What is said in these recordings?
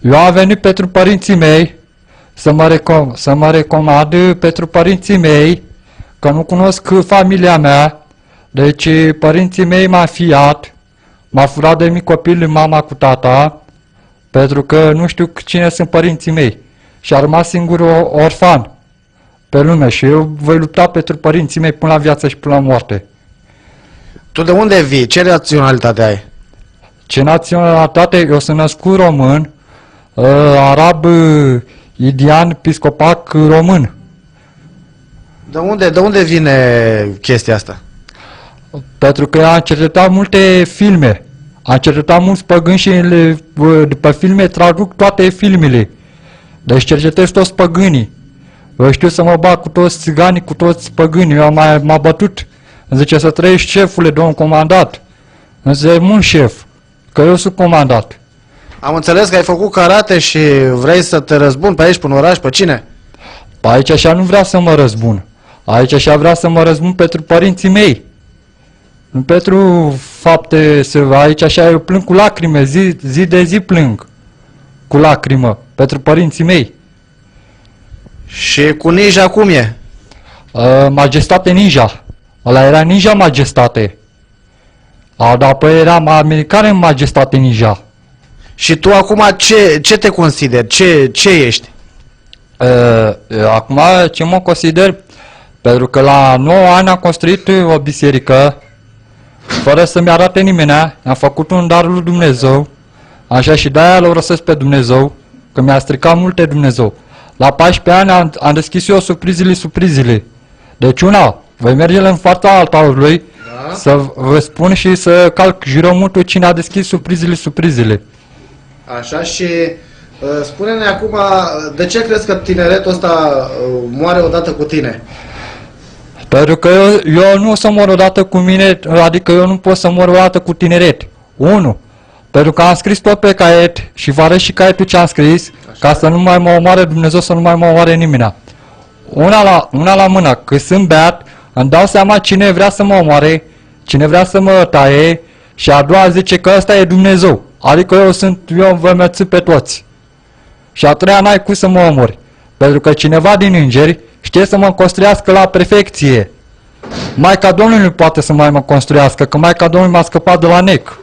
Eu am venit pentru părinții mei să mă recomand pentru părinții mei, că nu cunosc familia mea. Deci părinții mei m-au fiat, m-a furat de mic copil mama cu tata, pentru că nu știu cine sunt părinții mei. Și a rămas singur orfan pe lume și eu voi lupta pentru părinții mei până la viață și până la moarte. Tu de unde vii? Ce naționalitate ai? Ce naționalitate? Eu sunt născut român, arab, indian, piscopac român. De unde vine chestia asta? Pentru că am cercetat multe filme, am cercetat mulți păgâni și după filme traduc toate filmele. Deci cercetez toți păgânii. Eu știu să mă bat cu toți țiganii, cu toți păgânii. Eu m-a bătut. Îmi zice să trăiești șefule, domn comandat. Îmi zice, mun șef, că eu sunt comandat. Am înțeles că ai făcut karate și vrei să te răzbuni pe aici, pe un oraș, pe cine? Pe aici așa nu vreau să mă răzbun. Aici așa vreau să mă răzbun pentru părinții mei. Nu pentru fapte, aici așa eu plâng cu lacrime, zi de zi plâng. Cu lacrimă, pentru părinții mei. Și cu ninja cum e? Majestate Ninja. Ăla era Ninja Majestate. Dar păi era american în Majestate Ninja. Și tu acum ce te consideri? Ce ești? Acum ce mă consider? Pentru că la 9 ani am construit o biserică fără să-mi arate nimenea. Am făcut un dar lui Dumnezeu. Așa și de-aia îl orosesc pe Dumnezeu, că mi-a stricat multe Dumnezeu. La 14 ani am deschis eu surprizile. Deci una, voi merge în fața altarului, da? Să vă spun și să calc jurământul cine a deschis surprizile. Așa, și spune-ne acum, de ce crezi că tineretul ăsta moare odată cu tine? Pentru că eu nu o să mor odată cu mine, adică eu nu pot să mor odată cu tineret. 1. Pentru că am scris tot pe caiet și vă arăt și caietul ce am scris, așa, ca să nu mai mă omoare Dumnezeu, să nu mai mă omoare nimeni. Una la mână, că sunt beat, îmi dau seama cine vrea să mă omoare, cine vrea să mă taie, și a doua zice că ăsta e Dumnezeu. Adică eu vă mățâ pe toți. Și a treia n-ai cum să mă omori. Pentru că cineva din îngeri știe să mă construiască la perfecție. Maica Domnului nu poate să mai mă construiască, că Maica Domnului m-a scăpat de la nec.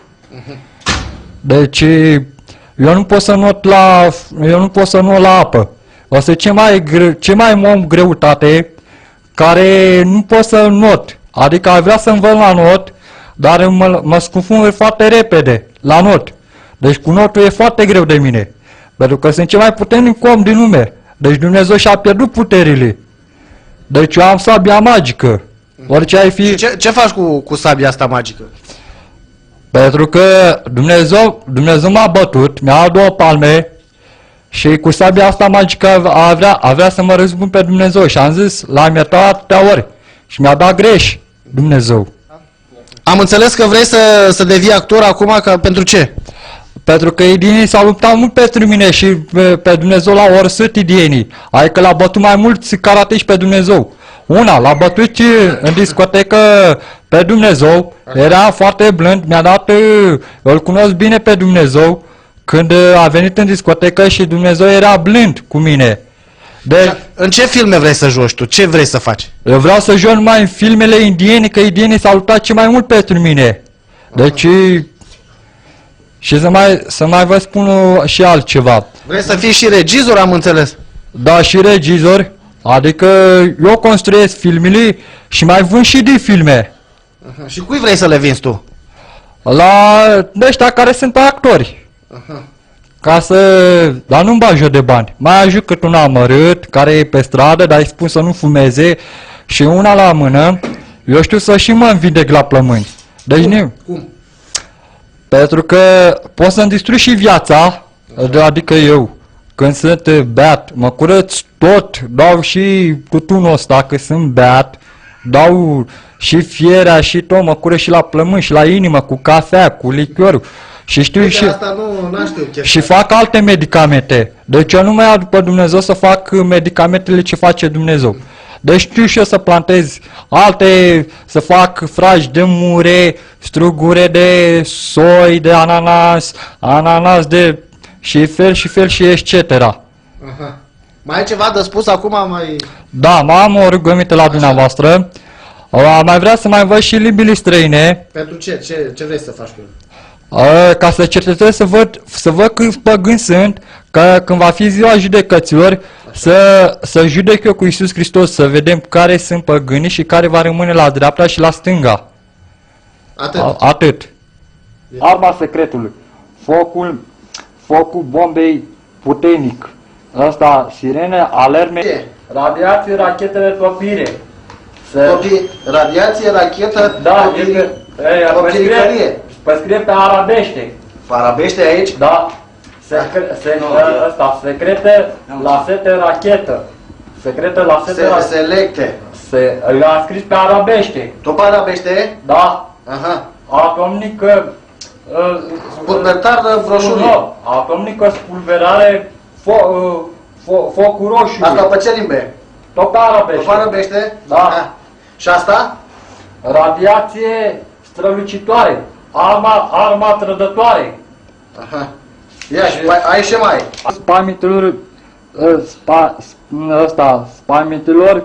Deci eu nu pot să not la apă. O să ce mai am greutate care nu pot să not. Adică aș vrea să învăț la not, dar mă scufund foarte repede la not. Deci cu notul e foarte greu de mine. Pentru că sunt cel mai puternic om din lume. Deci Dumnezeu și-a pierdut puterile. Deci eu am sabia magică. Orice ai fi... Ce faci cu sabia asta magică? Pentru că Dumnezeu m-a bătut, mi-a dat 2 palme și cu sabia asta magică avea să mă răzbun pe Dumnezeu și am zis, l-am iertat atâtea ori și mi-a dat greș Dumnezeu. Am înțeles că vrei să devii actor acum, pentru ce? Pentru că indienii s-au luptat mult pentru mine și pe Dumnezeu l-au orsut indienii. Adică l-a bătut mai mulți karatiști pe Dumnezeu. Una, l-a bătut în discotecă pe Dumnezeu, era foarte blând, mi-a dat, îl cunosc bine pe Dumnezeu, când a venit în discotecă și Dumnezeu era blând cu mine. În ce filme vrei să joci tu? Ce vrei să faci? Eu vreau să joc numai în filmele indiene, că indienii s-au luptat ce mai mult pentru mine. Deci... Și să mai vă spun și altceva. Vrei să fii și regizor, am înțeles? Da, și regizor. Adică eu construiesc filmele și mai vând și de filme. Și cui vrei să le vinzi tu? La ăștia care sunt actori. Ca să... Dar nu-mi bag eu de bani. Mai ajut cât un amărât care e pe stradă, dar îi spun să nu fumeze. Și una la mână, eu știu să și mă vindec la plămâni. Deci Cum? Pentru că pot să-mi distrug și viața, adică eu, când sunt beat, mă curăț tot, dau și tutunul ăsta, că sunt beat, dau și fierea și tot, mă curăț și la plămâni și la inimă, cu cafea, cu lichiorul. Și știu și, asta nu știu și fac alte medicamente. Deci eu nu mai iau după Dumnezeu să fac medicamentele ce face Dumnezeu. Deci știu și eu să plantez alte, să fac fragi de mure, strugure de soi, de ananas de... și fel și fel și etc. Aha. Mai ai ceva de spus acum? Mai... Da, mai am o rugăminte la dumneavoastră. Mai vrea să mai văd și limbile străine, Pentru ce? Ce vrei să faci cu el? ca să cercetez să văd câți păgâni sunt, că când va fi ziua judecăților, să judec eu cu Iisus Hristos, să vedem care sunt păgânii și care va rămâne la dreapta și la stânga. Atât. Atât. Arma secretului. Focul bombei puternic. Asta, sirene, alarme, Ce? radiații, rachetele, topire. Radiație, rachetă, Da, coptiricarie. scrie pe arabește. Farabește aici? Da. Secrete, lasete, rachetă. Secrete, lasete, rachetă. Selecte. Le-a scris pe arabește. Tot parabește? Da. Aha. Atomică... Spulbertar broșurii. Nu, atomică spulverare focul roșu. Asta pe ce limbe? Tot pe arabește. Tot parabește? Da. Aha. Și asta? Radiație strălucitoare. Arma trădătoare. Aha. Ia și ai și mai. Spamitelor, spamitelor,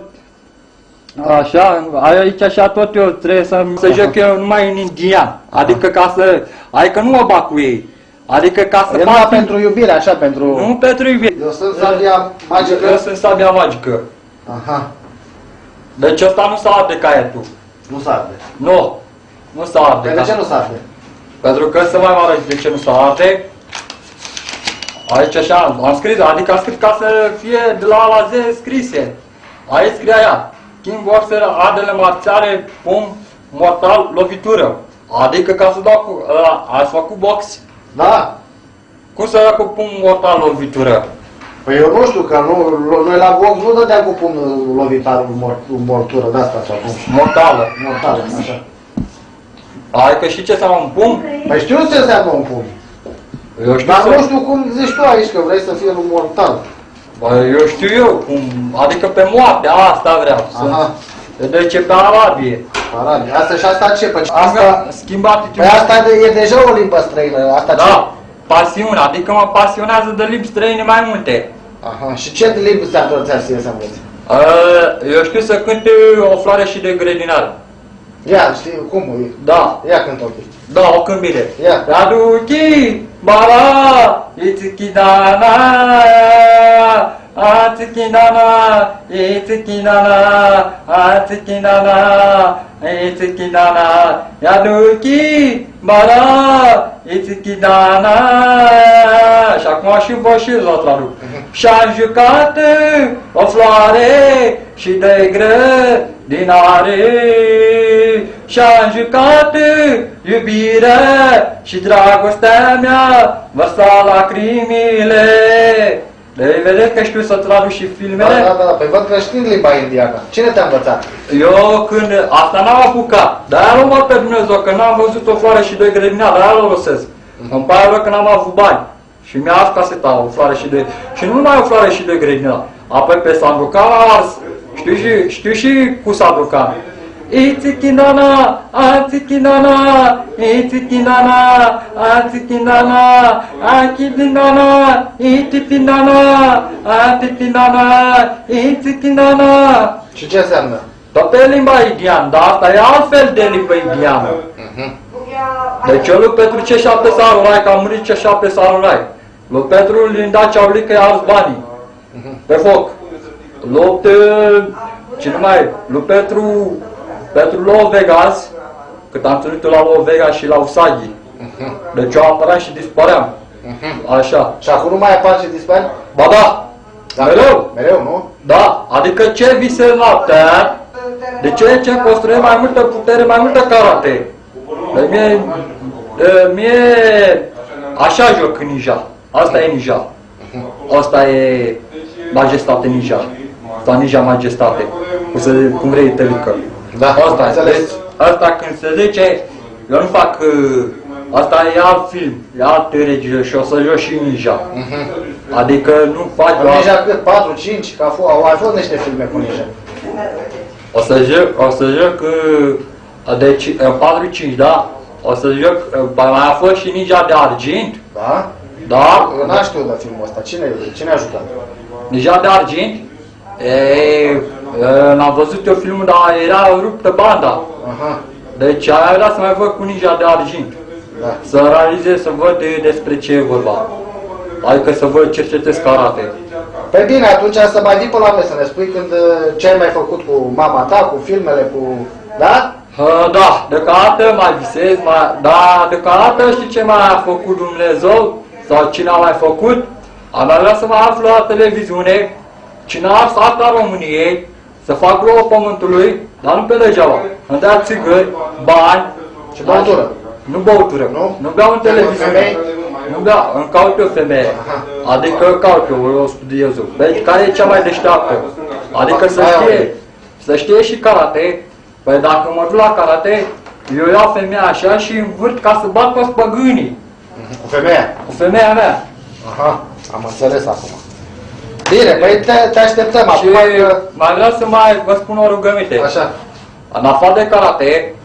așa, aici așa tot eu trebuie să joc eu numai în indian. Adică ca să, adică nu mă bag cu ei. Adică ca să E numai pentru iubire, așa, pentru... Nu pentru iubire. Eu sunt sabia magică. Eu sunt sabia magică. Aha. Deci ăsta nu s-a arde ca e tu. Nu s-arde. Nu s-a arde. De ce nu s-arde? Pentru că să mai arăt de ce nu s-a arde. Aici așa, am scris, adică am scris ca să fie de la A la Z scrise. Aici scrie aia. King Boxer, ardele marțiale, pum, mortal, lovitură. Adică ca să dau cu... ați făcut box? Da. Cum să dau cu pum, mortal, lovitură? Păi eu nu știu, că noi la box nu dădeam cu pumnul lovitar mortură de asta sau cum. Mortală. Mortală, așa. Adică și ce înseamnă un pum? Păi știu ce înseamnă un pum. Eu știu Dar să... nu știu cum zici tu aici, că vrei să fie un mortal. Bă, eu știu eu, cum, adică pe moarte, asta vreau. Aha. Deci pe Arabie. Arabia. Asta și asta ce? Păi Asta asta... schimbat Păi asta e deja o limbă străină. Asta ce? Da, pasiune, adică mă pasionează de limbi străine mai multe. Aha. Și ce limbi ți-ar să înveți? Eu știu să cânt o floare și de grădinară. Ia, știi cum? Da. Ia cânt ok. Da, o cânt bine. Ia. Raduki, bara, itzikidana, atsikidana, itzikidana, atsikidana, itzikidana, Raduki, bara, itzikidana. Și acum și boșil o traduc. Și-a jucat o floare și de grădinare. Și-a jucat iubirea și dragostea mea, vărsa lacrimile. Deci vedeți că știu să traduc și filmele? Da. Păi văd că știi limba indiană. Cine te-a învățat? Eu când... Asta n-am apucat. Dar nu mă pe Dumnezeu, că n-am văzut o floare și doi grădinari, dar aia o lăsesc. Îmi pare rău că n-am avut bani. Și mi-a ars caseta, o floare și doi... Și nu numai o floare și doi grădinari. Apoi pe Sanducan a ars. Știu și cu Sanducan. Itzikinana, Atzikinana, Itzikinana, Atzikinana, Akidinana, Ititinana, Atitinana, Itzikinana. Și ce înseamnă? Tot pe limba indiană, dar asta e altfel de limba indiană. Deci eu lui Petru ce 7 samurai, că a murit ce 7 samurai. Lui Petru lui Daci au că i-a ars banii. Pe foc. Cine mai? Lui Petru Las Vegas, cât am ținut la Las Vegas și la Usagi. Deci eu apăram și dispăream. Așa. Și acum nu mai apar și dispari? Ba da! Mereu! Mereu, nu? Da, adică ce vise noaptea, de ce construim mai multă putere, mai multă karate. Mie așa joc în ninja. Asta e ninja. Asta e majestate ninja. Asta ninja majestate. Cum vrei tălică. Da, Asta, deci, asta când se zice, eu nu fac, asta e alt film, e altă regie și o să joc și ninja. Adică nu fac... Ninja cât? 4, 5? Că au mai fost niște filme cu ninja. O să joc, deci în 4-5, da? O să joc, mai a fost și ninja de argint. Da? Da? Eu n-am știut de filmul ăsta. Cine a jucat? Ninja de argint? N-am văzut eu filmul, dar era ruptă banda. Aha. Deci aia vrea să mai văd cu Ninja de argint. Da. Să realizez, să văd despre ce e vorba. Adică să văd, cercetez karate. Păi bine, atunci să mai vii până la noi să ne spui când ce ai mai făcut cu mama ta, cu filmele, cu... Da? Da, deocamdată mai visez, da, deocamdată știi ce mai a făcut Dumnezeu? Sau cine a mai făcut? Am mai vrea să mă aflu la televiziune, cine a ars arta României, să fac glovă pământului, dar nu pe degeaba. Îmi dea țigări, bani. Și băutură. Nu băutură, nu? Nu beau în televiziune. Nu beau, îmi caut eu femeie. Aha. Adică caut eu, o studiez eu. Vezi, care e cea mai deșteaptă? Adică să știe și karate. Păi dacă mă duc la karate, eu iau femeia așa și învârt ca să bat pe spăgânii. Cu femeia? Cu femeia mea. Aha, am înțeles acum. Bine, păi te așteptăm Și acum că... mai vreau să mai vă spun o rugăminte. Așa. În afară de karate,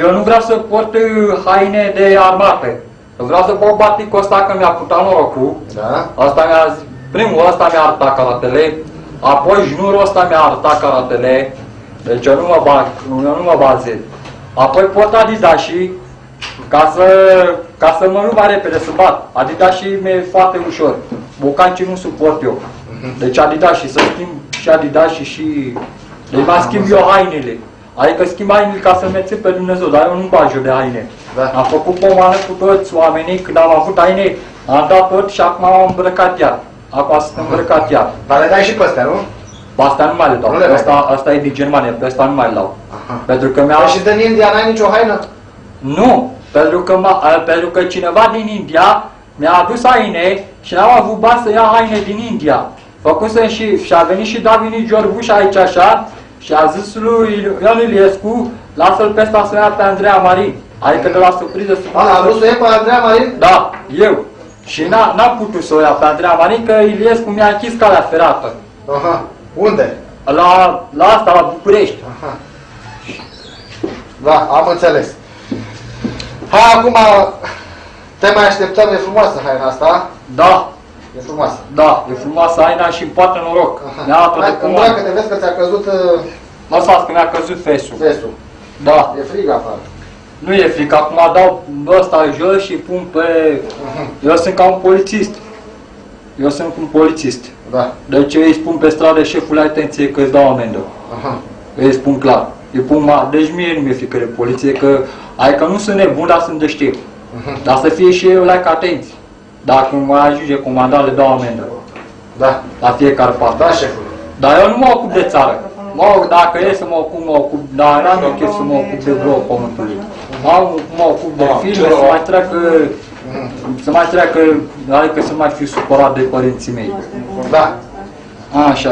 eu nu vreau să port haine de armată. Eu vreau să port baticul ăsta că mi-a putat norocul. Da? Primul ăsta mi-a arătat karatele, apoi jnurul ăsta mi-a arătat karatele. Deci eu nu mă bazez. Apoi port Adidashi ca să mă nu mai repede să bat. Adidashi mi-e foarte ușor. Bocancii nu suport eu. Deci Adidashi, să schimb și Adidashi și... Deci mai schimb eu hainele. Adică schimb hainele ca să-mi țin pe Dumnezeu, dar eu nu bag eu de haine. Da. Am făcut pomană cu toți oamenii, când am avut haine, am dat tot și acum am îmbrăcat iar. Acum sunt îmbrăcat iar. Dar le dai și pe astea, nu? Pe astea nu mai le dau. Nu le dai? Asta e din Germania, pe asta nu mai le dau. Aha. Pentru că Păi și din India n-ai nicio haină? Nu, pentru că cineva din India mi-a adus haine și n-am avut bani să ia haine din India. Făcusem și a venit și David Giorbuș aici așa și a zis lui Ion Iliescu, lasă-l pe ăsta să ia pe Andreea Marin. Adică de la surpriză să... A vrut să iei pe Andreea Marin? Da, eu. Și n-am putut să o ia pe Andreea Marin, că Iliescu mi-a închis calea ferată. Aha. Unde? La asta, la București. Aha. Da, am înțeles. Hai acum, te mai așteptăm, e frumoasă haina asta. Da, E frumoasă. da, e frumoasă haina și îmi poate noroc. Mi-a dat-o de Hai, comandă. îmbracă-te, vezi că ți-a căzut Lăsați că mi-a căzut fesul. vestul. Da, E frig afară. nu e frică, acum dau ăsta jos și pun pe... Eu sunt ca un polițist. Eu sunt un polițist. Da. Deci eu îi spun pe stradă, șefule, atenție că îți dau amendă. Aha. Îi spun clar. Deci mie nu mi-e frică de poliție, că adică nu sunt nebun, dar sunt deștept. Dar să fie și eu like atenți. Dacă mă ajunge comandant, le dau amendă. Da. La fiecare parte. Da, șeful. Dar eu nu mă ocup de țară. Dacă e să mă ocup, dar n-am eu chef să mă ocup de vreo pământului. Mă ocup de filme, să mai treacă, adică să mai fiu supărat de părinții mei. Da. Așa.